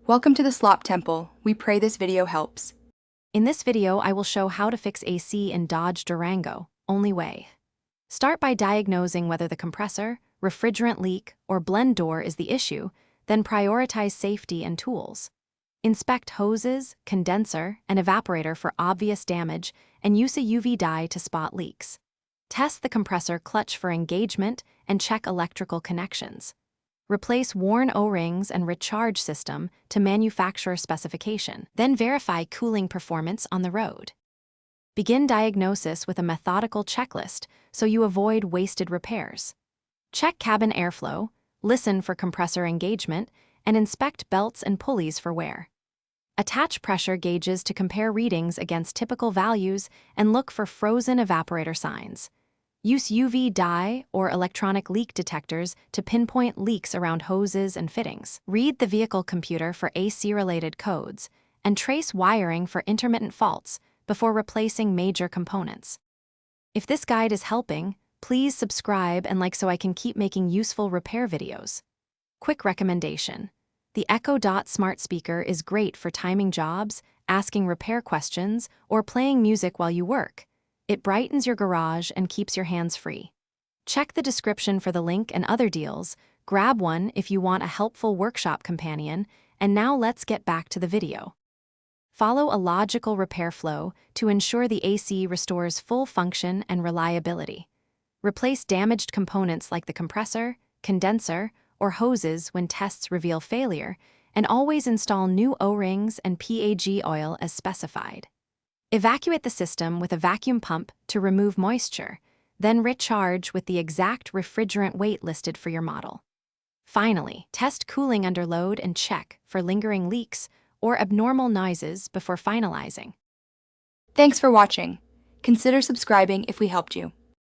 Welcome to the Slop Temple. We pray this video helps. In this video, I will show how to fix AC in Dodge Durango, only way. Start by diagnosing whether the compressor, refrigerant leak, or blend door is the issue, then prioritize safety and tools. Inspect hoses, condenser, and evaporator for obvious damage and use a UV dye to spot leaks. Test the compressor clutch for engagement and check electrical connections. Replace worn O-rings and recharge system to manufacturer specification, then verify cooling performance on the road. Begin diagnosis with a methodical checklist so you avoid wasted repairs. Check cabin airflow, listen for compressor engagement, and inspect belts and pulleys for wear. Attach pressure gauges to compare readings against typical values and look for frozen evaporator signs. Use UV dye or electronic leak detectors to pinpoint leaks around hoses and fittings. Read the vehicle computer for AC-related codes and trace wiring for intermittent faults before replacing major components. If this guide is helping, please subscribe and like so I can keep making useful repair videos. Quick recommendation: the Echo Dot smart speaker is great for timing jobs, asking repair questions, or playing music while you work. It brightens your garage and keeps your hands free. Check the description for the link and other deals, grab one if you want a helpful workshop companion, and now let's get back to the video. Follow a logical repair flow to ensure the AC restores full function and reliability. Replace damaged components like the compressor, condenser, or hoses when tests reveal failure, and always install new O-rings and PAG oil as specified. Evacuate the system with a vacuum pump to remove moisture, then recharge with the exact refrigerant weight listed for your model. Finally, test cooling under load and check for lingering leaks or abnormal noises before finalizing. Thanks for watching. Consider subscribing if we helped you.